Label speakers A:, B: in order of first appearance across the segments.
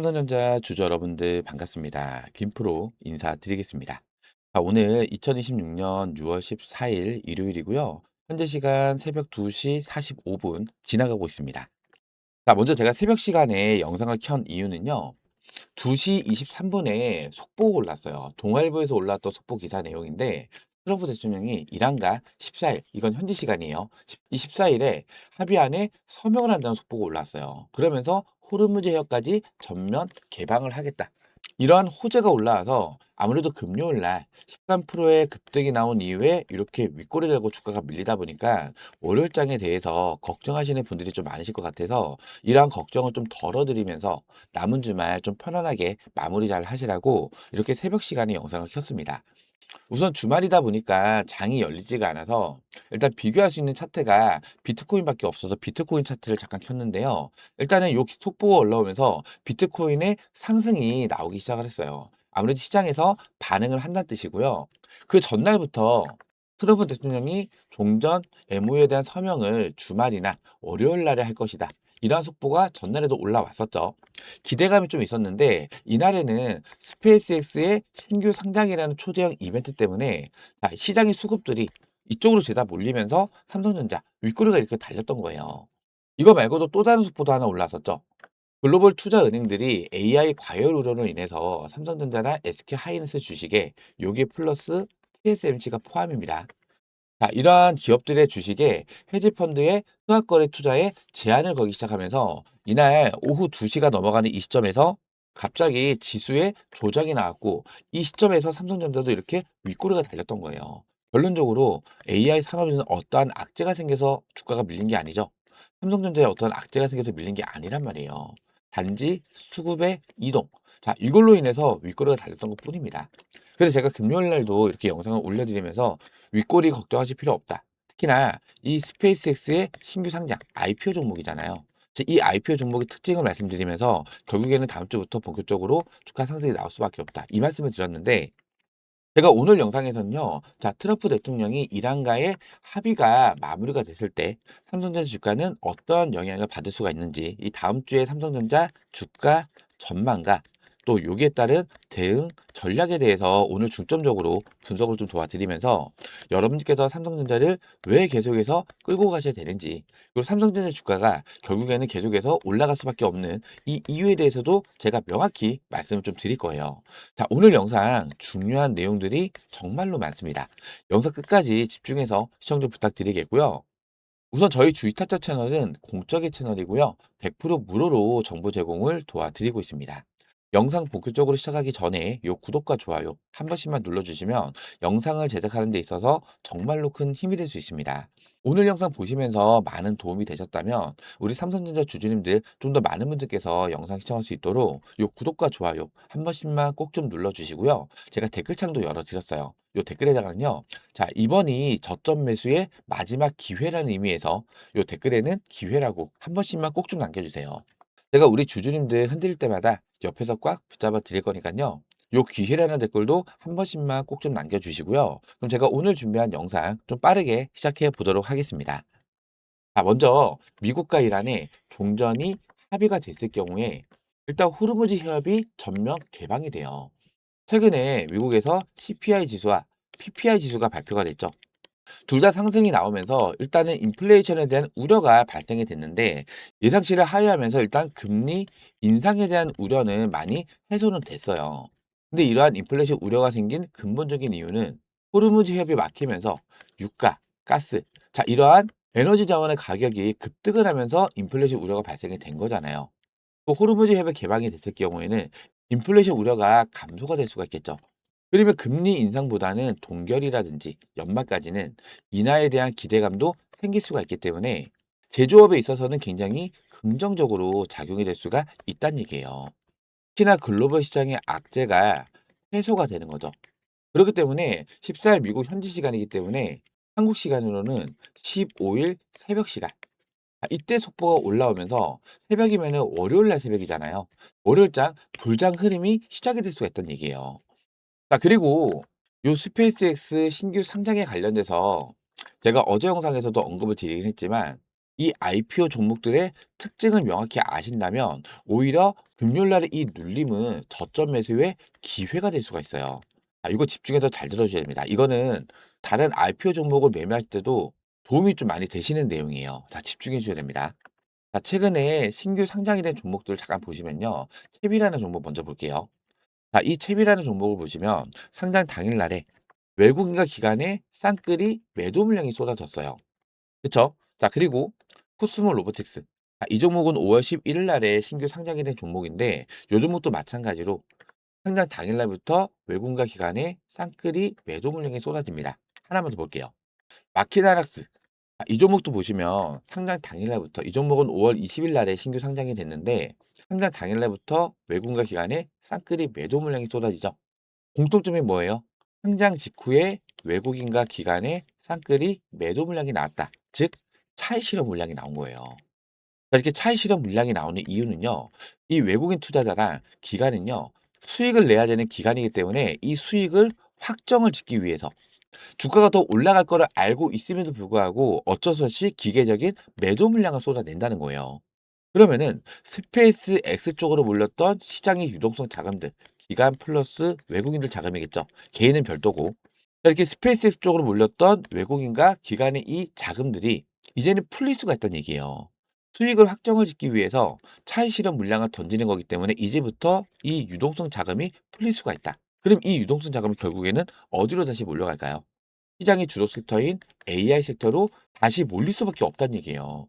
A: 삼성전자 주주 여러분들 반갑습니다. 김프로 인사드리겠습니다. 오늘 2026년 6월 14일 일요일이고요. 현재 시간 새벽 2시 45분 지나가고 있습니다. 먼저 제가 새벽 시간에 영상을 켠 이유는요. 2시 23분에 속보가 올랐어요. 동아일보에서 올랐던 속보 기사 내용인데 트럼프 대통령이 이란과 14일, 이건 현지 시간이에요. 이 14일에 합의안에 서명을 한다는 속보가 올랐어요. 그러면서 호르무즈 해협까지 전면 개방을 하겠다. 이러한 호재가 올라와서 아무래도 금요일 날 13%의 급등이 나온 이후에 이렇게 윗꼬리 달고 주가가 밀리다 보니까 월요일장에 대해서 걱정하시는 분들이 좀 많으실 것 같아서 이러한 걱정을 좀 덜어드리면서 남은 주말 좀 편안하게 마무리 잘 하시라고 이렇게 새벽 시간에 영상을 켰습니다. 우선 주말이다 보니까 장이 열리지가 않아서 일단 비교할 수 있는 차트가 비트코인밖에 없어서 비트코인 차트를 잠깐 켰는데요. 일단은 요 속보가 올라오면서 비트코인의 상승이 나오기 시작을 했어요. 아무래도 시장에서 반응을 한다는 뜻이고요. 그 전날부터 트럼프 대통령이 종전 MOU에 대한 서명을 주말이나 월요일 날에 할 것이다. 이러한 속보가 전날에도 올라왔었죠. 기대감이 좀 있었는데 이날에는 스페이스X의 신규 상장이라는 초대형 이벤트 때문에 시장의 수급들이 이쪽으로 죄다 몰리면서 삼성전자 윗꼬리가 이렇게 달렸던 거예요. 이거 말고도 또 다른 속보도 하나 올라왔었죠. 글로벌 투자 은행들이 AI 과열 우려로 인해서 삼성전자나 SK하이닉스 주식에 요게 플러스 TSMC가 포함입니다. 이러한 기업들의 주식에 헤지펀드의 투자거래 투자에 제한을 걸기 시작하면서 이날 오후 2시가 넘어가는 이 시점에서 갑자기 지수에 조작이 나왔고 이 시점에서 삼성전자도 이렇게 윗꼬리가 달렸던 거예요. 결론적으로 AI 산업에는 어떠한 악재가 생겨서 주가가 밀린 게 아니죠. 삼성전자에 어떤 악재가 생겨서 밀린 게 아니란 말이에요. 단지 수급의 이동. 이걸로 인해서 윗꼬리가 달렸던 것 뿐입니다. 그래서 제가 금요일 날도 이렇게 영상을 올려드리면서 윗꼬리 걱정하실 필요 없다. 특히나 이 스페이스X의 신규 상장 IPO 종목이잖아요. 이 IPO 종목의 특징을 말씀드리면서 결국에는 다음 주부터 본격적으로 주가 상승이 나올 수밖에 없다. 이 말씀을 드렸는데 제가 오늘 영상에서는요. 트럼프 대통령이 이란과의 합의가 마무리가 됐을 때 삼성전자 주가는 어떤 영향을 받을 수가 있는지 이 다음 주에 삼성전자 주가 전망과 또 여기에 따른 대응 전략에 대해서 오늘 중점적으로 분석을 좀 도와드리면서 여러분께서 삼성전자를 왜 계속해서 끌고 가셔야 되는지 그리고 삼성전자 주가가 결국에는 계속해서 올라갈 수밖에 없는 이 이유에 대해서도 제가 명확히 말씀을 좀 드릴 거예요. 오늘 영상 중요한 내용들이 정말로 많습니다. 영상 끝까지 집중해서 시청 좀 부탁드리겠고요. 우선 저희 주식타짜 채널은 공적인 채널이고요. 100% 무료로 정보 제공을 도와드리고 있습니다. 영상 본격적으로 시작하기 전에 요 구독과 좋아요 한 번씩만 눌러주시면 영상을 제작하는 데 있어서 정말로 큰 힘이 될 수 있습니다. 오늘 영상 보시면서 많은 도움이 되셨다면 우리 삼성전자 주주님들 좀 더 많은 분들께서 영상 시청할 수 있도록 요 구독과 좋아요 한 번씩만 꼭 좀 눌러주시고요. 제가 댓글창도 열어드렸어요. 요 댓글에다가는요. 이번이 저점 매수의 마지막 기회라는 의미에서 요 댓글에는 기회라고 한 번씩만 꼭 좀 남겨주세요. 제가 우리 주주님들 흔들릴 때마다 옆에서 꽉 붙잡아 드릴 거니까요. 요 기회라는 댓글도 한 번씩만 꼭 좀 남겨주시고요. 그럼 제가 오늘 준비한 영상 좀 빠르게 시작해 보도록 하겠습니다. 먼저 미국과 이란의 종전이 합의가 됐을 경우에 일단 호르무즈 해협이 전면 개방이 돼요. 최근에 미국에서 CPI 지수와 PPI 지수가 발표가 됐죠. 둘 다 상승이 나오면서 일단은 인플레이션에 대한 우려가 발생이 됐는데 예상치를 하회하면서 일단 금리 인상에 대한 우려는 많이 해소는 됐어요. 근데 이러한 인플레이션 우려가 생긴 근본적인 이유는 호르무즈 해협이 막히면서 유가, 가스, 이러한 에너지 자원의 가격이 급등을 하면서 인플레이션 우려가 발생이 된 거잖아요. 또 호르무즈 해협이 개방이 됐을 경우에는 인플레이션 우려가 감소가 될 수가 있겠죠. 그러면 금리 인상보다는 동결이라든지 연말까지는 인하에 대한 기대감도 생길 수가 있기 때문에 제조업에 있어서는 굉장히 긍정적으로 작용이 될 수가 있다는 얘기예요. 특히나 글로벌 시장의 악재가 해소가 되는 거죠. 그렇기 때문에 14일 미국 현지 시간이기 때문에 한국 시간으로는 15일 새벽 시간 이때 속보가 올라오면서 새벽이면은 월요일 날 새벽이잖아요. 월요일장 불장 흐름이 시작이 될 수가 있다는 얘기예요. 그리고 요 스페이스X 신규 상장에 관련돼서 제가 어제 영상에서도 언급을 드리긴 했지만 이 IPO 종목들의 특징을 명확히 아신다면 오히려 금요일 날의 이 눌림은 저점 매수의 기회가 될 수가 있어요. 이거 집중해서 잘 들어주셔야 됩니다. 이거는 다른 IPO 종목을 매매할 때도 도움이 좀 많이 되시는 내용이에요. 자, 집중해 주셔야 됩니다. 자, 최근에 신규 상장이 된 종목들 잠깐 보시면요. 챕이라는 종목 먼저 볼게요. 자, 이 챕이라는 종목을 보시면 상장 당일날에 외국인과 기관의 쌍끌이 매도 물량이 쏟아졌어요. 그쵸? 자, 그리고 코스모 로보틱스. 이 종목은 5월 11일 날에 신규 상장이 된 종목인데 요 종목도 마찬가지로 상장 당일날부터 외국인과 기관의 쌍끌이 매도 물량이 쏟아집니다. 하나만 더 볼게요. 마키나락스. 이 종목도 보시면 상장 당일날부터 이 종목은 5월 20일 날에 신규 상장이 됐는데 상장 당일날부터 외국인과 기관의 쌍끌이 매도 물량이 쏟아지죠. 공통점이 뭐예요? 상장 직후에 외국인과 기관의 쌍끌이 매도 물량이 나왔다. 즉 차익 실현 물량이 나온 거예요. 이렇게 차익 실현 물량이 나오는 이유는요. 이 외국인 투자자랑 기관은요. 수익을 내야 되는 기관이기 때문에 이 수익을 확정을 짓기 위해서 주가가 더 올라갈 거를 알고 있음에도 불구하고 어쩔 수 없이 기계적인 매도 물량을 쏟아낸다는 거예요. 그러면은 스페이스 X 쪽으로 몰렸던 시장의 유동성 자금들, 기관 플러스 외국인들 자금이겠죠. 개인은 별도고. 이렇게 스페이스 X 쪽으로 몰렸던 외국인과 기관의 이 자금들이 이제는 풀릴 수가 있다는 얘기예요. 수익을 확정을 짓기 위해서 차익 실현 물량을 던지는 거기 때문에 이제부터 이 유동성 자금이 풀릴 수가 있다. 그럼 이 유동성 자금이 결국에는 어디로 다시 몰려갈까요? 시장의 주도 섹터인 AI 섹터로 다시 몰릴 수밖에 없다는 얘기예요.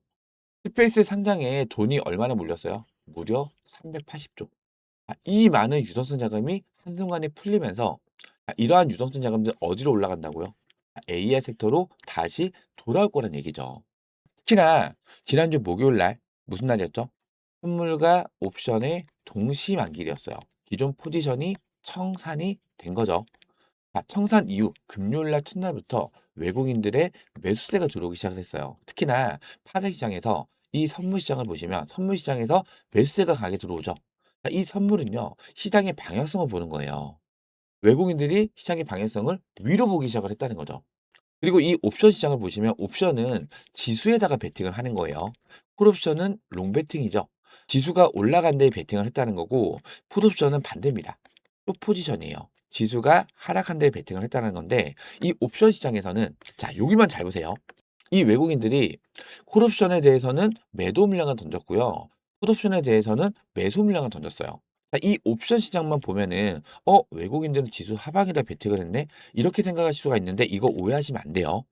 A: 스페이스 상장에 돈이 얼마나 몰렸어요? 무려 380조. 이 많은 유동성 자금이 한순간에 풀리면서 이러한 유동성 자금들 어디로 올라간다고요? AI 섹터로 다시 돌아올 거란 얘기죠. 특히나 지난주 목요일 날 무슨 날이었죠? 선물과 옵션의 동시 만기일이었어요. 기존 포지션이 청산이 된 거죠. 청산 이후 금요일 날 첫날부터 외국인들의 매수세가 들어오기 시작했어요. 특히나 파생 시장에서 이 선물 시장을 보시면 선물 시장에서 매수세가 강하게 들어오죠. 이 선물은요, 시장의 방향성을 보는 거예요. 외국인들이 시장의 방향성을 위로 보기 시작을 했다는 거죠. 그리고 이 옵션 시장을 보시면 옵션은 지수에다가 베팅을 하는 거예요. 콜옵션은 롱베팅이죠. 지수가 올라간 데에 베팅을 했다는 거고 풋옵션은 반대입니다. 또 포지션이에요. 지수가 하락한 데에 베팅을 했다는 건데 이 옵션 시장에서는 자, 여기만 잘 보세요. 이 외국인들이 콜옵션에 대해서는 매도 물량을 던졌고요. 풋옵션에 대해서는 매수 물량을 던졌어요. 이 옵션 시장만 보면은 외국인들은 지수 하방에다 베팅을 했네. 이렇게 생각하실 수가 있는데 이거 오해하시면 안 돼요.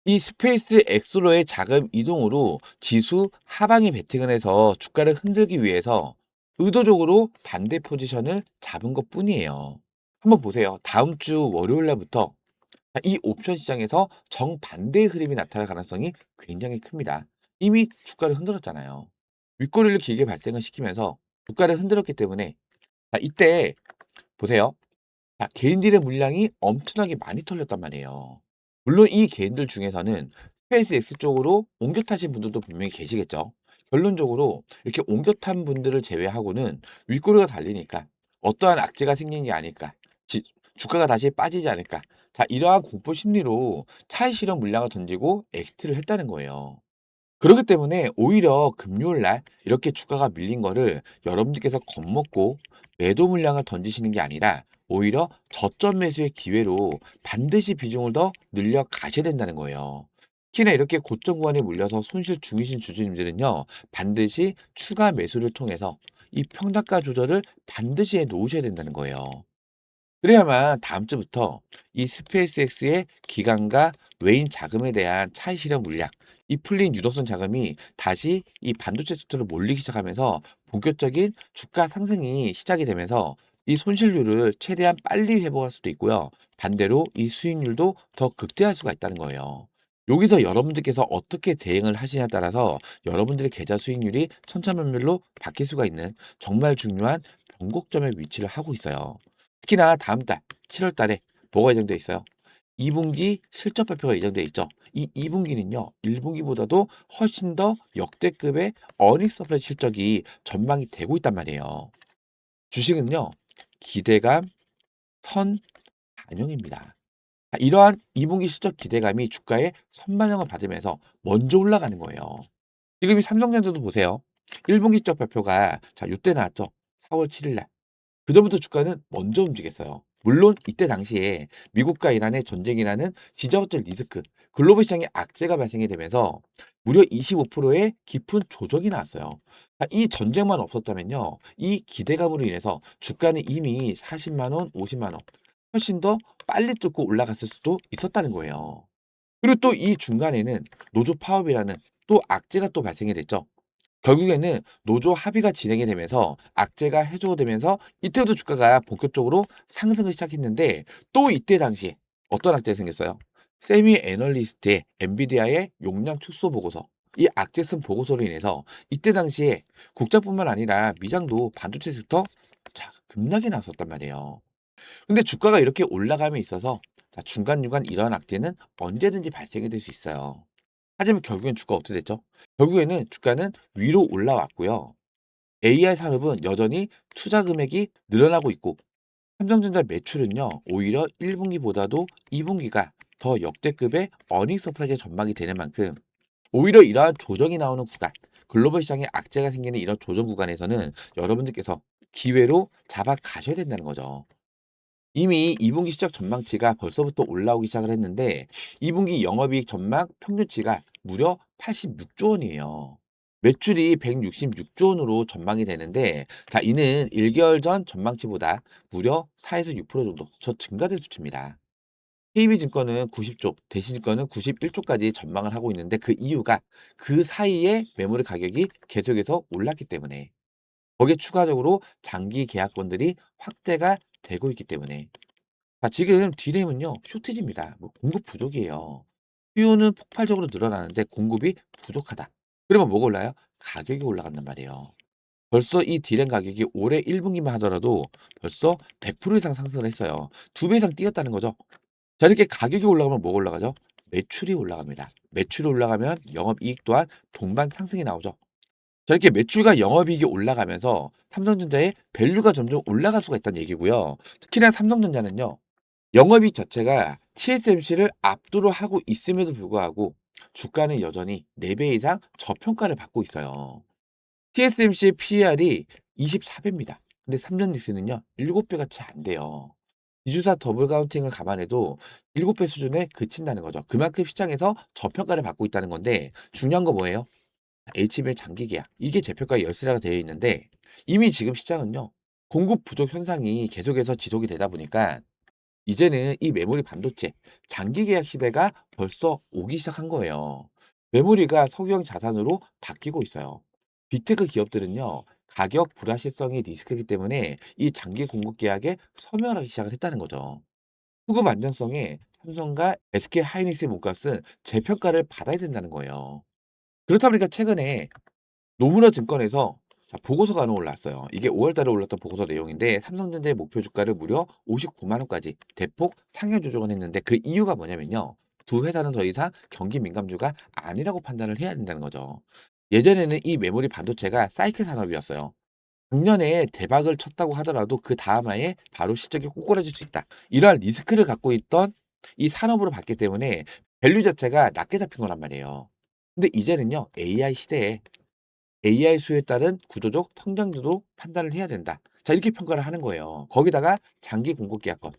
A: 이 스페이스 엑스로의 자금 이동으로 지수 하방에 베팅을 해서 주가를 흔들기 위해서 의도적으로 반대 포지션을 잡은 것뿐이에요. 한번 보세요. 다음 주 월요일 날부터 이 옵션 시장에서 정반대의 흐름이 나타날 가능성이 굉장히 큽니다. 이미 주가를 흔들었잖아요. 윗꼬리를 길게 발생을 시키면서 주가를 흔들었기 때문에 이때 보세요. 개인들의 물량이 엄청나게 많이 털렸단 말이에요. 물론 이 개인들 중에서는 스페이스 X 쪽으로 옮겨 타신 분들도 분명히 계시겠죠. 결론적으로 이렇게 옮겨 탄 분들을 제외하고는 윗꼬리가 달리니까 어떠한 악재가 생긴 게 아닐까. 주가가 다시 빠지지 않을까. 자, 이러한 공포 심리로 차익 실현 물량을 던지고 엑시트를 했다는 거예요. 그렇기 때문에 오히려 금요일 날 이렇게 주가가 밀린 거를 여러분들께서 겁먹고 매도 물량을 던지시는 게 아니라 오히려 저점 매수의 기회로 반드시 비중을 더 늘려 가셔야 된다는 거예요. 특히나 이렇게 고점 구간에 몰려서 손실 중이신 주주님들은요, 반드시 추가 매수를 통해서 이 평단가 조절을 반드시 해 놓으셔야 된다는 거예요. 그래야만 다음 주부터 이 스페이스X의 기관과 외인 자금에 대한 차익 실현 물량, 이 풀린 유동성 자금이 다시 이 반도체 섹터로 몰리기 시작하면서 본격적인 주가 상승이 시작이 되면서 이 손실률을 최대한 빨리 회복할 수도 있고요. 반대로 이 수익률도 더 극대화할 수가 있다는 거예요. 여기서 여러분들께서 어떻게 대응을 하시냐에 따라서 여러분들의 계좌 수익률이 천차만별로 바뀔 수가 있는 정말 중요한 변곡점의 위치를 하고 있어요. 특히나 다음 달 7월 달에 뭐가 예정돼 있어요? 2분기 실적 발표가 예정돼 있죠. 이 2분기는요. 1분기보다도 훨씬 더 역대급의 어닝 서프라이즈 실적이 전망이 되고 있단 말이에요. 주식은요. 기대감 선 반영입니다. 이러한 2분기 실적 기대감이 주가에 선반영을 받으면서 먼저 올라가는 거예요. 지금 이 삼성전자도 보세요. 1분기적 발표가 자 요때 나왔죠. 4월 7일 날. 그전부터 주가는 먼저 움직였어요. 물론 이때 당시에 미국과 이란의 전쟁이라는 지정학적 리스크, 글로벌 시장에 악재가 발생이 되면서 무려 25%의 깊은 조정이 나왔어요. 이 전쟁만 없었다면요. 이 기대감으로 인해서 주가는 이미 40만 원, 50만 원 훨씬 더 빨리 뚫고 올라갔을 수도 있었다는 거예요. 그리고 또 이 중간에는 노조 파업이라는 또 악재가 또 발생이 됐죠. 결국에는 노조 합의가 진행이 되면서 악재가 해소되면서 이때부터 주가가 본격적으로 상승을 시작했는데 또 이때 당시에 어떤 악재가 생겼어요? 세미 애널리스트의 엔비디아의 용량 축소 보고서 이 악재성 보고서로 인해서 이때 당시에 국장뿐만 아니라 미장도 반도체 섹터 자, 급락이 나섰단 말이에요. 근데 주가가 이렇게 올라감에 있어서 자, 중간중간 이러한 악재는 언제든지 발생이 될 수 있어요. 하지만 결국엔 주가가 어떻게 됐죠? 결국에는 주가는 위로 올라왔고요. AI 산업은 여전히 투자 금액이 늘어나고 있고 삼성전자 매출은요. 오히려 1분기보다도 2분기가 더 역대급의 어닝 서프라이즈 전망이 되는 만큼 오히려 이러한 조정이 나오는 구간, 글로벌 시장에 악재가 생기는 이런 조정 구간에서는 여러분들께서 기회로 잡아 가셔야 된다는 거죠. 이미 2분기 실적 전망치가 벌써부터 올라오기 시작을 했는데 2분기 영업이익 전망 평균치가 무려 86조 원이에요. 매출이 166조 원으로 전망이 되는데 자 이는 1개월 전 전망치보다 무려 4에서 6% 정도 저 증가된 수치입니다. KB증권은 90조, 대신증권은 91조까지 전망을 하고 있는데 그 이유가 그 사이에 매물의 가격이 계속해서 올랐기 때문에 거기에 추가적으로 장기 계약권들이 확대가 되고 있기 때문에 지금 디램은요 쇼티지입니다. 뭐 공급 부족이에요. 수요는 폭발적으로 늘어나는데 공급이 부족하다. 그러면 뭐가 올라요? 가격이 올라간단 말이에요. 벌써 이 디램 가격이 올해 1분기만 하더라도 벌써 100% 이상 상승을 했어요. 2배 이상 뛰었다는 거죠. 자 이렇게 가격이 올라가면 뭐가 올라가죠? 매출이 올라갑니다. 매출이 올라가면 영업이익 또한 동반 상승이 나오죠. 자 이렇게 매출과 영업이익이 올라가면서 삼성전자의 밸류가 점점 올라갈 수가 있다는 얘기고요. 특히나 삼성전자는요. 영업이익 자체가 TSMC를 압도를 하고 있음에도 불구하고 주가는 여전히 4배 이상 저평가를 받고 있어요. TSMC의 PER이 24배입니다. 근데 삼성닉스는요 7배가 채 안 돼요. 이 주사 더블 카운팅을 감안해도 7배 수준에 그친다는 거죠. 그만큼 시장에서 저평가를 받고 있다는 건데 중요한 거 뭐예요? HBM 장기 계약. 이게 재평가 열쇠라가 되어 있는데 이미 지금 시장은요. 공급 부족 현상이 계속해서 지속이 되다 보니까 이제는 이 메모리 반도체 장기 계약 시대가 벌써 오기 시작한 거예요. 메모리가 석유형 자산으로 바뀌고 있어요. 빅테크 기업들은요. 가격 불확실성이 리스크이기 때문에 이 장기 공급 계약에 서명하기 시작을 했다는 거죠. 수급 안정성에 삼성과 SK 하이닉스의 몸값은 재평가를 받아야 된다는 거예요. 그렇다 보니까 최근에 노무라 증권에서 자 보고서가 하나 올랐어요. 이게 5월 달에 올랐던 보고서 내용인데 삼성전자의 목표 주가를 무려 59만 원까지 대폭 상향 조정을 했는데 그 이유가 뭐냐면요. 두 회사는 더 이상 경기 민감주가 아니라고 판단을 해야 된다는 거죠. 예전에는 이 메모리 반도체가 사이클 산업이었어요. 작년에 대박을 쳤다고 하더라도 그다음 해에 바로 실적이 꼬꾸라질 수 있다. 이러한 리스크를 갖고 있던 이 산업으로 봤기 때문에 밸류 자체가 낮게 잡힌 거란 말이에요. 근데 이제는요. AI 시대에 AI 수요에 따른 구조적 성장도도 판단을 해야 된다. 자 이렇게 평가를 하는 거예요. 거기다가 장기 공급 계약권.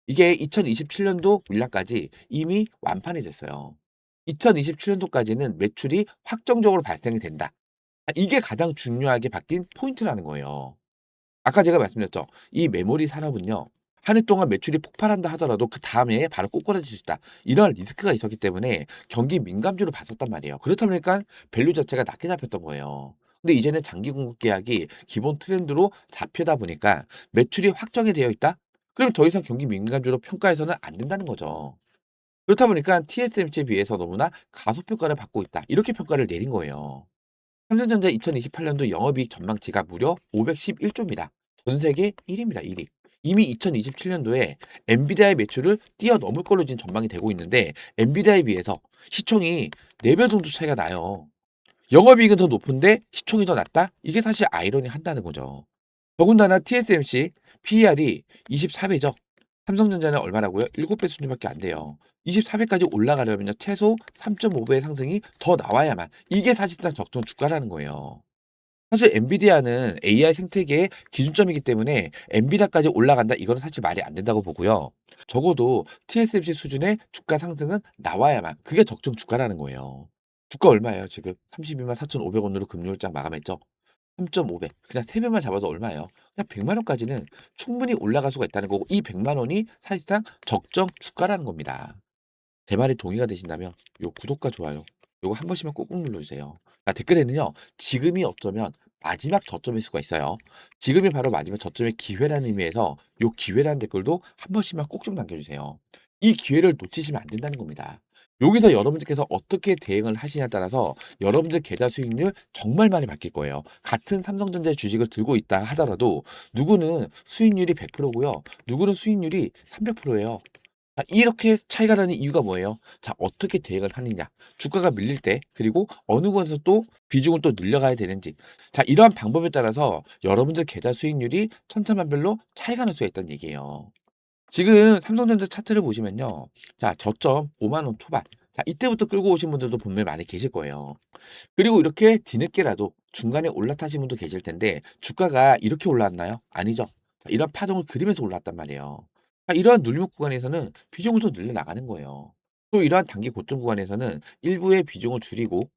A: 이게 2027년도 물량까지 이미 완판이 됐어요. 2027년도까지는 매출이 확정적으로 발생이 된다. 이게 가장 중요하게 바뀐 포인트라는 거예요. 아까 제가 말씀드렸죠. 이 메모리 산업은요. 한 해 동안 매출이 폭발한다 하더라도 그다음 해에 바로 꼬꾸라질 수 있다. 이런 리스크가 있었기 때문에 경기 민감주로 봤었단 말이에요. 그렇다 보니까 밸류 자체가 낮게 잡혔던 거예요. 근데 이제는 장기 공급 계약이 기본 트렌드로 잡히다 보니까 매출이 확정이 되어 있다? 그럼 더 이상 경기 민감주로 평가해서는 안 된다는 거죠. 그렇다 보니까 TSMC에 비해서 너무나 가소평가를 받고 있다. 이렇게 평가를 내린 거예요. 삼성전자 2028년도 영업이익 전망치가 무려 511조입니다. 전 세계 1위입니다. 1위. 이미 2027년도에 엔비디아의 매출을 뛰어넘을 걸로 지금 전망이 되고 있는데 엔비디아에 비해서 시총이 4배 정도 차이가 나요. 영업이익은 더 높은데 시총이 더 낮다? 이게 사실 아이러니한다는 거죠. 더군다나 TSMC PER이 24배죠. 삼성전자는 얼마라고요? 7배 수준밖에 안 돼요. 24배까지 올라가려면요. 최소 3.5배의 상승이 더 나와야만 이게 사실상 적정 주가라는 거예요. 사실 엔비디아는 AI 생태계의 기준점이기 때문에 엔비디아까지 올라간다 이거는 사실 말이 안 된다고 보고요. 적어도 TSMC 수준의 주가 상승은 나와야만 그게 적정 주가라는 거예요. 주가 얼마예요 지금? 32만 4,500원으로 금요일장 마감했죠. 3.5배 그냥 3배만 잡아도 얼마예요? 그냥 100만 원까지는 충분히 올라갈 수가 있다는 거고 이 100만 원이 사실상 적정 주가라는 겁니다. 제 말에 동의가 되신다면 요 구독과 좋아요 요거 한 번씩만 꼭꼭 눌러주세요. 댓글에는요. 지금이 어쩌면 마지막 저점일 수가 있어요. 지금이 바로 마지막 저점의 기회라는 의미에서 요 기회라는 댓글도 한 번씩만 꼭 좀 남겨주세요. 이 기회를 놓치시면 안 된다는 겁니다. 여기서 여러분들께서 어떻게 대응을 하시냐에 따라서 여러분들 계좌 수익률 정말 많이 바뀔 거예요. 같은 삼성전자 주식을 들고 있다 하더라도 누구는 수익률이 100%고요. 누구는 수익률이 300%예요. 이렇게 차이가 나는 이유가 뭐예요? 자, 어떻게 대응을 하느냐. 주가가 밀릴 때, 그리고 어느 곳에서 또 비중을 또 늘려가야 되는지. 자, 이러한 방법에 따라서 여러분들 계좌 수익률이 천차만별로 차이가 날 수가 있다는 얘기예요. 지금 삼성전자 차트를 보시면요. 자, 저점 5만 원 초반. 자, 이때부터 끌고 오신 분들도 분명히 많이 계실 거예요. 그리고 이렇게 뒤늦게라도 중간에 올라타신 분도 계실 텐데 주가가 이렇게 올라왔나요? 아니죠. 자, 이런 파동을 그리면서 올라왔단 말이에요. 자, 이러한 눌림목 구간에서는 비중을 더 늘려나가는 거예요. 또 이러한 단기 고점 구간에서는 일부의 비중을 줄이고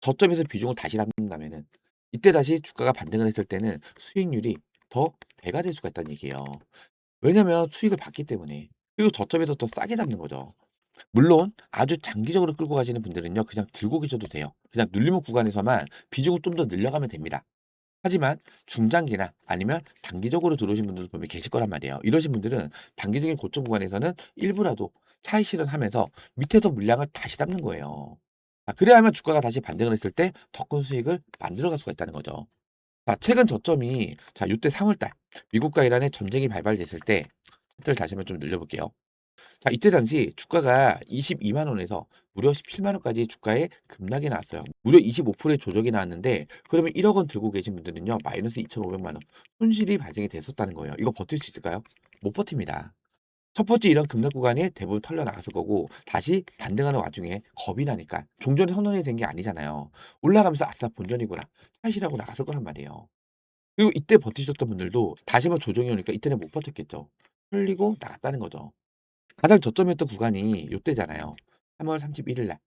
A: 저점에서 비중을 다시 잡는다면은 이때 다시 주가가 반등을 했을 때는 수익률이 더 배가 될 수가 있다는 얘기예요. 왜냐면 수익을 받기 때문에. 그리고 저점에서 더 싸게 잡는 거죠. 물론 아주 장기적으로 끌고 가시는 분들은요. 그냥 들고 계셔도 돼요. 그냥 눌림목 구간에서만 비중을 좀 더 늘려가면 됩니다. 하지만 중장기나 아니면 단기적으로 들어오신 분들도 분명히 계실 거란 말이에요. 이러신 분들은 단기적인 고점 구간에서는 일부라도 차익 실현하면서 밑에서 물량을 다시 잡는 거예요. 그래야만 주가가 다시 반등을 했을 때 더 큰 수익을 만들어갈 수가 있다는 거죠. 자, 최근 저점이 자, 요때 3월 달 미국과 이란의 전쟁이 발발됐을 때 차트를 다시 한번 좀 늘려볼게요. 자, 이때 당시 주가가 22만 원에서 무려 17만 원까지 주가에 급락이 나왔어요. 무려 25%의 조정이 나왔는데 그러면 1억 원 들고 계신 분들은요. 마이너스 2,500만 원 손실이 발생이 됐었다는 거예요. 이거 버틸 수 있을까요? 못 버팁니다. 첫 번째 이런 급락 구간이 대부분 털려 나갔을 거고 다시 반등하는 와중에 겁이 나니까 종전에 선언이 된 게 아니잖아요. 올라가면서 아싸 본전이구나. 차시라고 나갔을 거란 말이에요. 그리고 이때 버티셨던 분들도 다시 한번 조정이 오니까 이때는 못 버텼겠죠. 흘리고 나갔다는 거죠. 가장 저점이었던 구간이 요때잖아요. 3월 31일 날.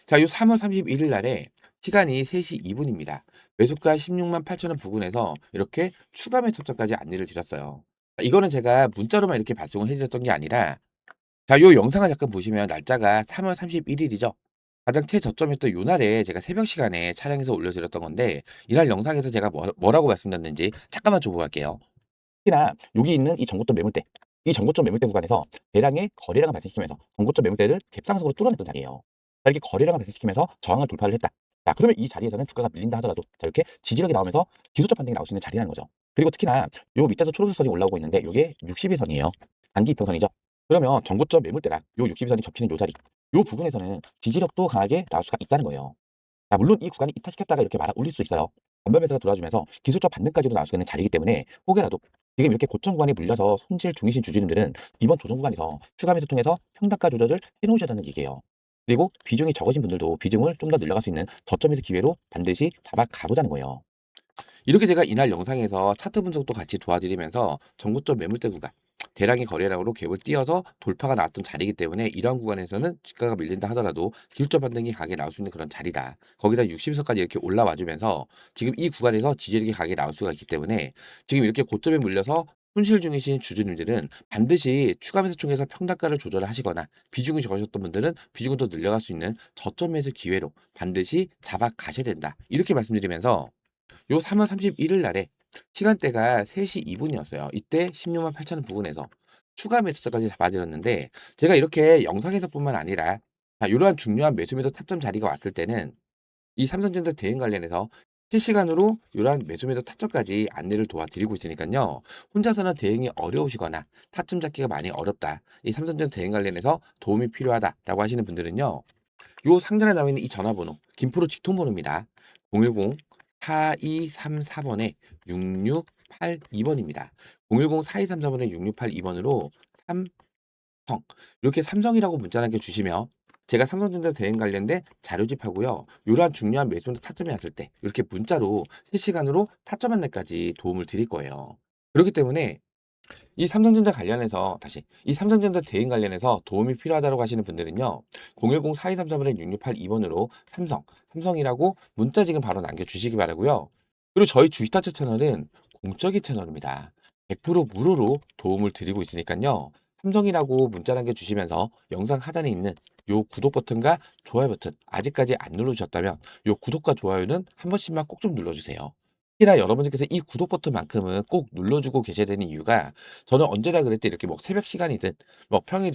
A: 자, 요 3월 31일 날에 시간이 3시 2분입니다. 매수가 16만 8천 원 부근에서 이렇게 추가 매수점까지 안내를 드렸어요. 이거는 제가 문자로만 이렇게 발송을 해 드렸던 게 아니라 자, 요 영상을 잠깐 보시면 날짜가 3월 31일이죠. 가장 최저점이었던 요 날에 제가 새벽 시간에 촬영해서 올려드렸던 건데 이날 영상에서 제가 뭐라고 말씀드렸는지 잠깐만 좀 보고 갈게요. 특히나 여기 있는 이 전고점 매물대, 이 전고점 매물대 구간에서 대량의 거래량을 발생시키면서 전고점 매물대를 갭상승으로 뚫어냈던 자리예요. 자, 이렇게 거래량을 발생시키면서 저항을 돌파를 했다. 자, 그러면 이 자리에서는 주가가 밀린다 하더라도 자, 이렇게 지지력이 나오면서 기술적 반등이 나올 수 있는 자리라는 거죠. 그리고 특히나 요 밑에서 초록색 선이 올라오고 있는데 이게 60일선이에요. 단기 이평선이죠. 그러면 전고점 매물대랑 요 60일선이 접치는 요 자리, 요 부분에서는 지지력도 강하게 나올 수가 있다는 거예요. 자, 물론 이 구간이 이탈시켰다가 이렇게 말아 올릴 수 있어요. 반발 매수가 돌아주면서 기술적 반등까지도 나올 수 있는 자리이기 때문에 혹여라도 지금 이렇게 고점 구간에 물려서 손실 중이신 주주님들은 이번 조정 구간에서 추가 매수 통해서 평단가 조절을 해 놓으셔야 되는 얘기예요. 그리고 비중이 적으신 분들도 비중을 좀 더 늘려갈 수 있는 저점에서 기회로 반드시 잡아 가보자는 거예요. 이렇게 제가 이날 영상에서 차트 분석도 같이 도와드리면서 전고점 매물대 구간 대량의 거래량으로 갭을 띄어서 돌파가 나왔던 자리이기 때문에 이러한 구간에서는 주가가 밀린다 하더라도 기술적 반등이 가게 나올 수 있는 그런 자리다. 거기다 60선까지 이렇게 올라와 주면서 지금 이 구간에서 지지력이 가게 나올 수가 있기 때문에 지금 이렇게 고점에 물려서 손실 중이신 주주님들은 반드시 추가 매수 통해서 평단가를 조절을 하시거나 비중이 적으셨던 분들은 비중을 더 늘려갈 수 있는 저점 매수 기회로 반드시 잡아 가셔야 된다. 이렇게 말씀드리면서 요 3월 31일 날에 시간대가 3시 2분이었어요. 이때 16만 8천 원 부근에서 추가 매수가까지 잡아드렸는데 제가 이렇게 영상에서뿐만 아니라 자, 이러한 중요한 매수 타점 자리가 왔을 때는 이 삼성전자 대응 관련해서 실시간으로 이러한 매수 타점까지 안내를 도와드리고 있으니까요. 혼자서는 대응이 어려우시거나 타점 잡기가 많이 어렵다. 이 삼성전자 대응 관련해서 도움이 필요하다라고 하시는 분들은요. 요 상단에 나와 있는 이 전화번호 김프로 직통번호입니다. 010-4234번에 6682번입니다. 010-4234번에 6682번으로 삼성 이렇게 삼성이라고 문자 남겨 주시면 제가 삼성전자 대응 관련된 자료집하고요. 요러한 중요한 매수나 타점이 났을 때 이렇게 문자로 실시간으로 타점 안내까지 도움을 드릴 거예요. 그렇기 때문에 이 삼성전자 관련해서 다시 이 삼성전자 대응 관련해서 도움이 필요하다고 하시는 분들은요. 010-4233-6682번으로 삼성이라고 문자 지금 바로 남겨주시기 바라고요. 그리고 저희 주식타처 채널은 공적인 채널입니다. 100% 무료로 도움을 드리고 있으니까요. 삼성이라고 문자 남겨주시면서 영상 하단에 있는 요 구독 버튼과 좋아요 버튼 아직까지 안 눌러주셨다면 요 구독과 좋아요는 한 번씩만 꼭 좀 눌러주세요. 특히나 여러분들께서 이 구독 버튼만큼은 꼭 눌러주고 계셔야 되는 이유가 저는 언제나 그랬듯 이렇게 뭐 새벽 시간이든 뭐 평일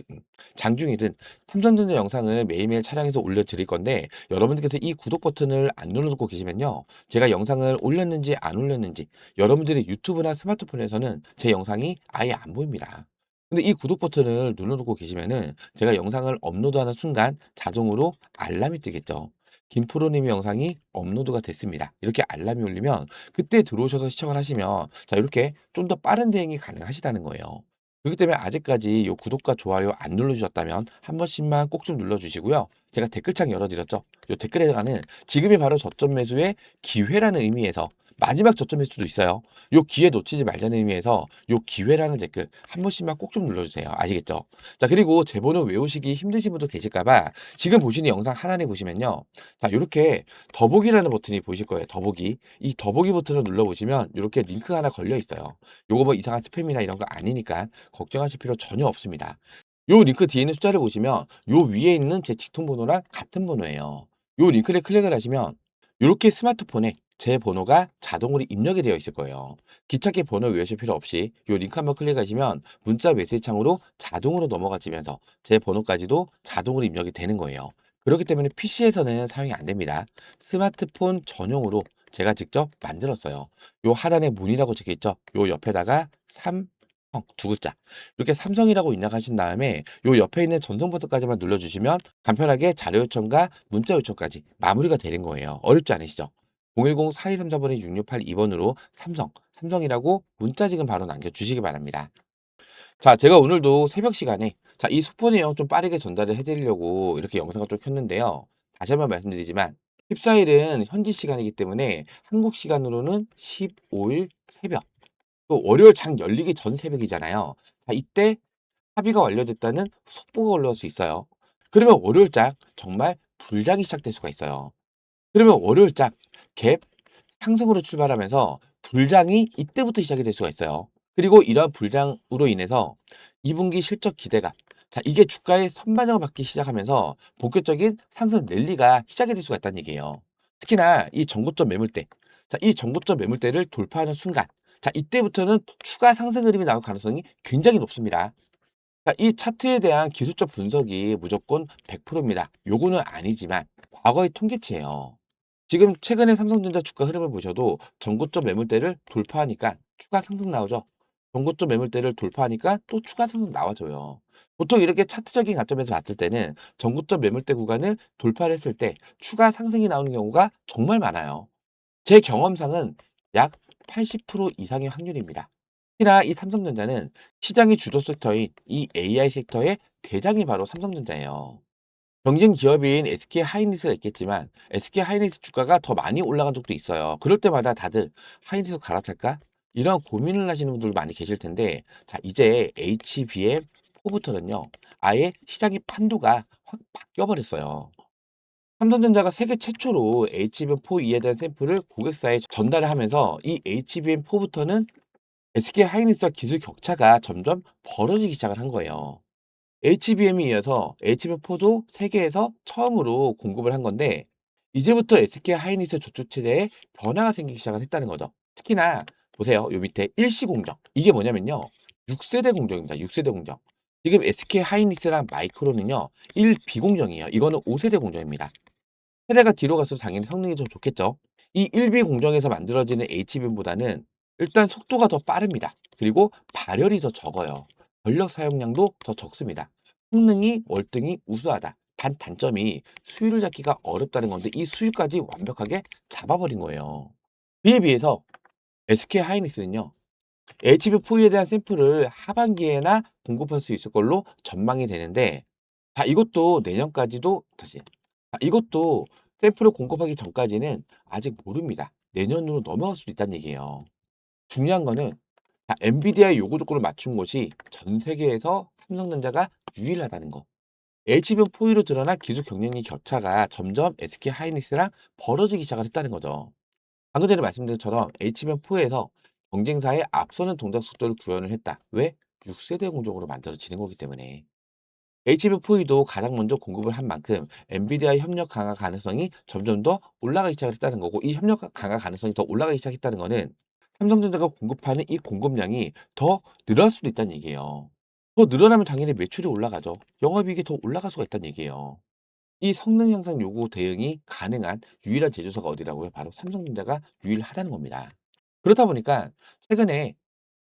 A: 장중이든 삼성전자 영상을 매일매일 촬영해서 올려드릴 건데 여러분들께서 이 구독 버튼을 안 눌러놓고 계시면요. 제가 영상을 올렸는지 안 올렸는지 여러분들의 유튜브나 스마트폰에서는 제 영상이 아예 안 보입니다. 근데 이 구독 버튼을 눌러놓고 계시면은 제가 영상을 업로드하는 순간 자동으로 알람이 뜨겠죠. 김프로님의 영상이 업로드가 됐습니다. 이렇게 알람이 울리면 그때 들어오셔서 시청을 하시면 자 이렇게 좀 더 빠른 대응이 가능하시다는 거예요. 그렇기 때문에 아직까지 요 구독과 좋아요 안 눌러주셨다면 한 번씩만 꼭 좀 눌러주시고요. 제가 댓글창 열어드렸죠. 요 댓글에다가는 지금이 바로 저점 매수의 기회라는 의미에서 마지막 저점 매수도 있어요. 요 기회 놓치지 말자는 의미에서 요 기회라는 댓글 한 번씩만 꼭 좀 눌러주세요. 아시겠죠? 자 그리고 제 번호 외우시기 힘드신 분도 계실까봐 지금 보시는 영상 하단에 보시면요. 자 요렇게 더보기라는 버튼이 보이실 거예요. 더보기. 이 더보기 버튼을 눌러보시면 이렇게 링크가 하나 걸려 있어요. 요거 뭐 이상한 스팸이나 이런 거 아니니까 걱정하실 필요 전혀 없습니다. 요 링크 뒤에 있는 숫자를 보시면 요 위에 있는 제 직통 번호랑 같은 번호예요. 요 링크를 클릭을 하시면 요렇게 스마트폰에 제 번호가 자동으로 입력이 되어 있을 거예요. 기찻길 번호 외우실 필요 없이 요 링크 한번 클릭하시면 문자 메시지 창으로 자동으로 넘어가지면서 제 번호까지도 자동으로 입력이 되는 거예요. 그렇기 때문에 PC에서는 사용이 안 됩니다. 스마트폰 전용으로 제가 직접 만들었어요. 요 하단에 문이라고 적혀 있죠. 요 옆에다가 삼성 두 글자 이렇게 삼성이라고 입력하신 다음에 요 옆에 있는 전송 버튼까지만 눌러주시면 간편하게 자료 요청과 문자 요청까지 마무리가 되는 거예요. 어렵지 않으시죠? 010-4233-6682번으로 삼성이라고 문자 지금 바로 남겨주시기 바랍니다. 자, 제가 오늘도 새벽 시간에 이 속보 내용 좀 빠르게 전달을 해드리려고 이렇게 영상을 좀 켰는데요. 다시 한번 말씀드리지만 14일은 현지 시간이기 때문에 한국 시간으로는 15일 새벽 또 월요일 장 열리기 전 새벽이잖아요. 자, 이때 합의가 완료됐다는 속보가 올라올 수 있어요. 그러면 월요일 장 정말 불장이 시작될 수가 있어요. 그러면 월요일 장 갭 상승으로 출발하면서 불장이 이때부터 시작이 될 수가 있어요. 그리고 이러한 불장으로 인해서 2분기 실적 기대감 이게 주가의 선반영을 받기 시작하면서 본격적인 상승 랠리가 시작이 될 수가 있다는 얘기예요. 특히나 이 전고점 매물대 이 전고점 매물대를 돌파하는 순간 이때부터는 추가 상승 흐름이 나올 가능성이 굉장히 높습니다. 이 차트에 대한 기술적 분석이 무조건 100%입니다. 요거는 아니지만 과거의 통계치예요. 지금 최근에 삼성전자 주가 흐름을 보셔도 전고점 매물대를 돌파하니까 추가 상승 나오죠. 전고점 매물대를 돌파하니까 또 추가 상승 나와줘요. 보통 이렇게 차트적인 관점에서 봤을 때는 전고점 매물대 구간을 돌파를 했을 때 추가 상승이 나오는 경우가 정말 많아요. 제 경험상은 약 80% 이상의 확률입니다. 특히나 이 삼성전자는 시장의 주도 섹터인 이 AI 섹터의 대장이 바로 삼성전자예요. 경쟁 기업인 SK 하이닉스가 있겠지만 SK 하이닉스 주가가 더 많이 올라간 적도 있어요. 그럴 때마다 다들 하이닉스 갈아탈까? 이런 고민을 하시는 분들 많이 계실 텐데 이제 HBM4부터는요. 아예 시장의 판도가 확 바뀌어 버렸어요. 삼성전자가 세계 최초로 HBM4E에 대한 샘플을 고객사에 전달을 하면서 이 HBM4부터는 SK 하이닉스와 기술 격차가 점점 벌어지기 시작을 한 거예요. HBM에 이어서 HBM4도 세계에서 처음으로 공급을 한 건데 이제부터 SK 하이닉스 조축 체제에 변화가 생기기 시작을 했다는 거죠. 특히나 보세요. 요 밑에 일시 공정. 이게 뭐냐면요. 6세대 공정입니다. 6세대 공정. 지금 SK 하이닉스랑 마이크론은요. 1비공정이에요. 이거는 5세대 공정입니다. 세대가 뒤로 갈수록 당연히 성능이 좀 좋겠죠. 이 1비 공정에서 만들어지는 HBM보다는 일단 속도가 더 빠릅니다. 그리고 발열이 더 적어요. 전력 사용량도 더 적습니다. 성능이 월등히 우수하다. 단점이 수율을 잡기가 어렵다는 건데 이 수율까지 완벽하게 잡아버린 거예요. 그에 비해서 SK 하이닉스는요. HB4에 대한 샘플을 하반기에나 공급할 수 있을 걸로 전망이 되는데, 이것도 내년까지도 다시 이것도 샘플을 공급하기 전까지는 아직 모릅니다. 내년으로 넘어갈 수도 있다는 얘기예요. 중요한 거는 엔비디아의 요구 조건을 맞춘 곳이 전 세계에서 삼성전자가 유일하다는 거. HBM4E로 드러난 기술 경쟁력 격차가 점점 SK 하이닉스랑 벌어지기 시작을 했다는 거죠. 방금 전에 말씀드린 것처럼 HBM4에서 경쟁사의 앞서는 동작 속도를 구현을 했다. 왜? 6세대 공정으로 만들어지는 거기 때문에. HBM4E도 가장 먼저 공급을 한 만큼 엔비디아의 협력 강화 가능성이 점점 더 올라가기 시작했다는 거고, 이 협력 강화 가능성이 더 올라가기 시작했다는 거는 삼성전자가 공급하는 이 공급량이 더 늘어날 수도 있다는 얘기예요. 더 늘어나면 당연히 매출이 올라가죠. 영업이익이 더 올라갈 수가 있다는 얘기예요. 이 성능 향상 요구 대응이 가능한 유일한 제조사가 어디라고요? 바로 삼성전자가 유일하다는 겁니다. 그렇다 보니까 최근에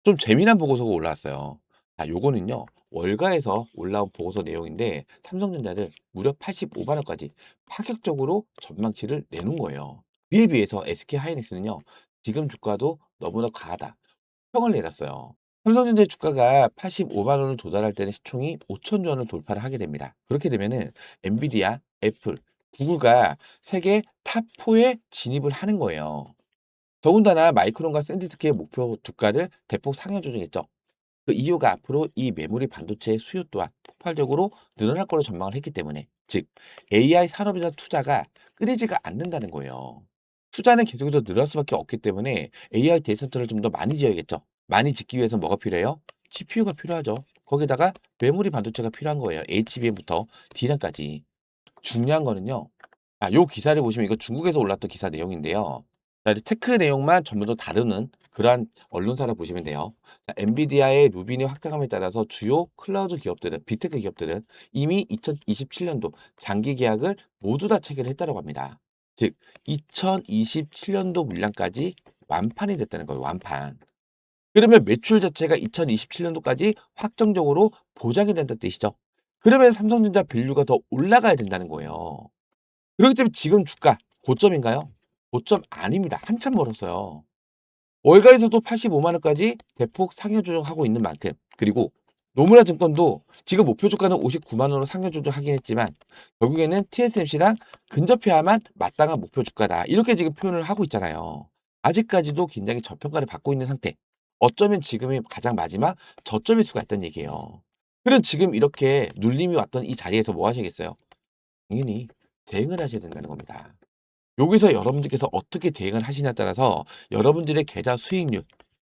A: 좀 재미난 보고서가 올라왔어요. 요거는요, 월가에서 올라온 보고서 내용인데 삼성전자를 무려 85만 원까지 파격적으로 전망치를 내놓은 거예요. 이에 비해서 SK 하이닉스는요, 지금 주가도 너무나 과하다, 평을 내렸어요. 삼성전자 주가가 85만 원을 도달할 때는 시총이 5천조 원을 돌파를 하게 됩니다. 그렇게 되면은 엔비디아, 애플, 구글가 세계 탑4에 진입을 하는 거예요. 더군다나 마이크론과 샌디스크의 목표 주가를 대폭 상향 조정했죠. 그 이유가 앞으로 이 메모리 반도체의 수요 또한 폭발적으로 늘어날 거로 전망을 했기 때문에, 즉 AI 산업에 대한 투자가 끊이지가 않는다는 거예요. 투자는 계속해서 늘어날 수밖에 없기 때문에 AI 데이터 센터를 좀 더 많이 지어야겠죠. 많이 짓기 위해서 뭐가 필요해요? GPU가 필요하죠. 거기다가 메모리 반도체가 필요한 거예요. HBM부터 D램까지. 중요한 거는요. 요 기사를 보시면 이거 중국에서 올랐던 기사 내용인데요. 이 테크 내용만 전부 다 다루는 그러한 언론사를 보시면 돼요. 엔비디아의 루빈의 확장함에 따라서 주요 클라우드 기업들은, 빅테크 기업들은 이미 2027년도 장기 계약을 모두 다 체결을 했다고 합니다. 즉, 2027년도 물량까지 완판이 됐다는 거예요. 완판. 그러면 매출 자체가 2027년도까지 확정적으로 보장이 된다는 뜻이죠. 그러면 삼성전자 밸류가 더 올라가야 된다는 거예요. 그렇기 때문에 지금 주가 고점인가요? 고점 아닙니다. 한참 멀었어요. 월가에서도 85만 원까지 대폭 상향 조정하고 있는 만큼, 그리고 노무라 증권도 지금 목표 주가는 59만 원으로 상향 조정하긴 했지만 결국에는 TSMC랑 근접해야만 마땅한 목표 주가다, 이렇게 지금 표현을 하고 있잖아요. 아직까지도 굉장히 저평가를 받고 있는 상태. 어쩌면 지금이 가장 마지막 저점일 수가 있다는 얘기예요. 그럼 지금 이렇게 눌림이 왔던 이 자리에서 뭐 하시겠어요? 당연히 대응을 하셔야 된다는 겁니다. 여기서 여러분들께서 어떻게 대응을 하시냐에 따라서 여러분들의 계좌 수익률,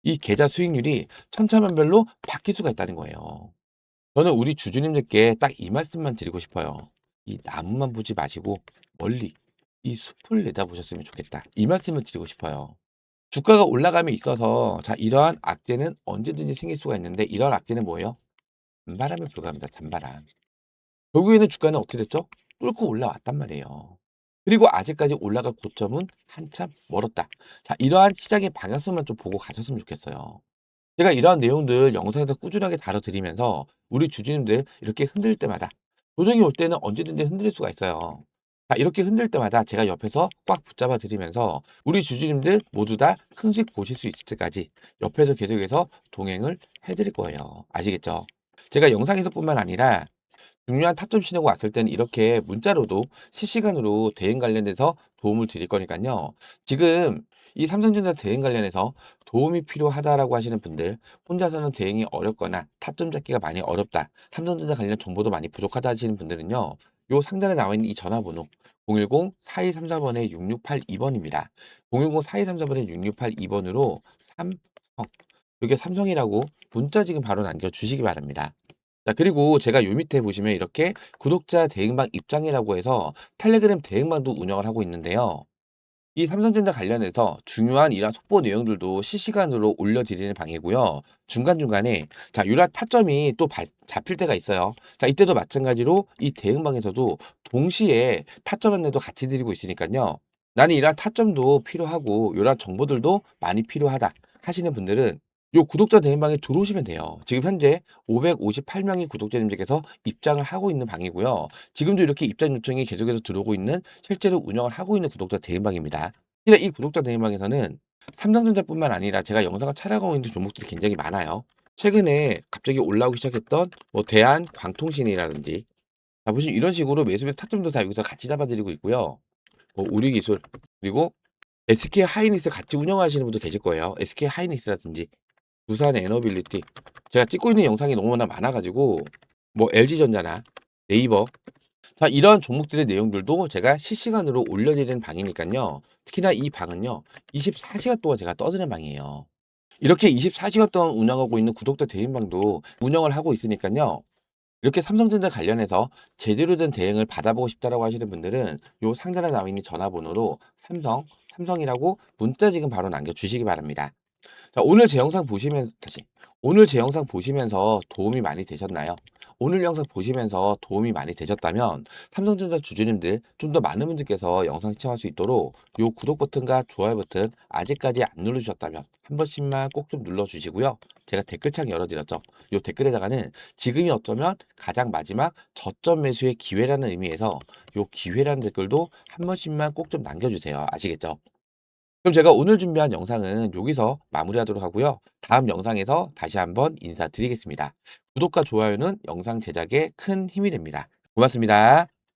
A: 이 계좌 수익률이 천차만별로 바뀔 수가 있다는 거예요. 저는 우리 주주님들께 딱 이 말씀만 드리고 싶어요. 이 나무만 보지 마시고 멀리 이 숲을 내다보셨으면 좋겠다, 이 말씀을 드리고 싶어요. 주가가 올라감에 있어서 이러한 악재는 언제든지 생길 수가 있는데, 이러한 악재는 뭐예요? 찬바람에 불과합니다. 찬바람. 결국에는 주가는 어떻게 됐죠? 뚫고 올라왔단 말이에요. 그리고 아직까지 올라갈 고점은 한참 멀었다. 이러한 시장의 방향성만 좀 보고 가셨으면 좋겠어요. 제가 이러한 내용들 영상에서 꾸준하게 다뤄드리면서 우리 주주님들 이렇게 흔들 때마다, 조정이 올 때는 언제든지 흔들릴 수가 있어요. 이렇게 흔들 때마다 제가 옆에서 꽉 붙잡아 드리면서 우리 주주님들 모두 다 큰 수익 보실 수 있을 때까지 옆에서 계속해서 동행을 해드릴 거예요. 아시겠죠? 제가 영상에서뿐만 아니라 중요한 타점 신호가 왔을 때는 이렇게 문자로도 실시간으로 대응 관련해서 도움을 드릴 거니까요. 지금 이 삼성전자 대응 관련해서 도움이 필요하다라고 하시는 분들, 혼자서는 대응이 어렵거나 타점 잡기가 많이 어렵다, 삼성전자 관련 정보도 많이 부족하다 하시는 분들은요, 요 상단에 나와 있는 이 전화번호 010-4234번에 6682번입니다. 010-4234번에 6682번으로 삼성, 이게 삼성이라고 문자 지금 바로 남겨주시기 바랍니다. 그리고 제가 요 밑에 보시면 이렇게 구독자 대응방 입장이라고 해서 텔레그램 대응방도 운영을 하고 있는데요. 이 삼성전자 관련해서 중요한 이런 속보 내용들도 실시간으로 올려드리는 방이고요. 중간중간에 유라 타점이 또 잡힐 때가 있어요. 이때도 마찬가지로 이 대응방에서도 동시에 타점 안내도 같이 드리고 있으니까요. 나는 이런 타점도 필요하고 이런 정보들도 많이 필요하다 하시는 분들은 요 구독자 대응방에 들어오시면 돼요. 지금 현재 558명의 구독자님들께서 입장을 하고 있는 방이고요. 지금도 이렇게 입장 요청이 계속해서 들어오고 있는, 실제로 운영을 하고 있는 구독자 대응방입니다. 이 구독자 대응방에서는 삼성전자뿐만 아니라 제가 영상을 촬영하고 있는 종목들이 굉장히 많아요. 최근에 갑자기 올라오기 시작했던 뭐 대한광통신이라든지 자 보시면 이런 식으로 매수의 타점도 다 여기서 같이 잡아 드리고 있고요. 뭐 우리기술 그리고 SK하이닉스 같이 운영하시는 분도 계실 거예요. SK하이닉스라든지 두산 에너빌리티 제가 찍고 있는 영상이 너무나 많아 가지고 뭐 LG전자나 네이버 자 이런 종목들의 내용들도 제가 실시간으로 올려드리는 방이니깐요. 특히나 이 방은요. 24시간 동안 제가 떠드는 방이에요. 이렇게 24시간 동안 운영하고 있는 구독자 대인방도 운영을 하고 있으니깐요. 이렇게 삼성전자 관련해서 제대로 된 대응을 받아보고 싶다라고 하시는 분들은 요 상단에 나와 있는 전화번호로 삼성이라고 문자 지금 바로 남겨주시기 바랍니다. 자, 오늘 제 영상 보시면서 도움이 많이 되셨나요? 오늘 영상 보시면서 도움이 많이 되셨다면 삼성전자 주주님들 좀 더 많은 분들께서 영상 시청할 수 있도록 요 구독 버튼과 좋아요 버튼 아직까지 안 누르셨다면 한 번씩만 꼭 좀 눌러주시고요. 제가 댓글창 열어드렸죠. 요 댓글에다가는 지금이 어쩌면 가장 마지막 저점 매수의 기회라는 의미에서 요 기회라는 댓글도 한 번씩만 꼭 좀 남겨주세요. 아시겠죠? 그럼 제가 오늘 준비한 영상은 여기서 마무리하도록 하고요. 다음 영상에서 다시 한번 인사드리겠습니다. 구독과 좋아요는 영상 제작에 큰 힘이 됩니다. 고맙습니다.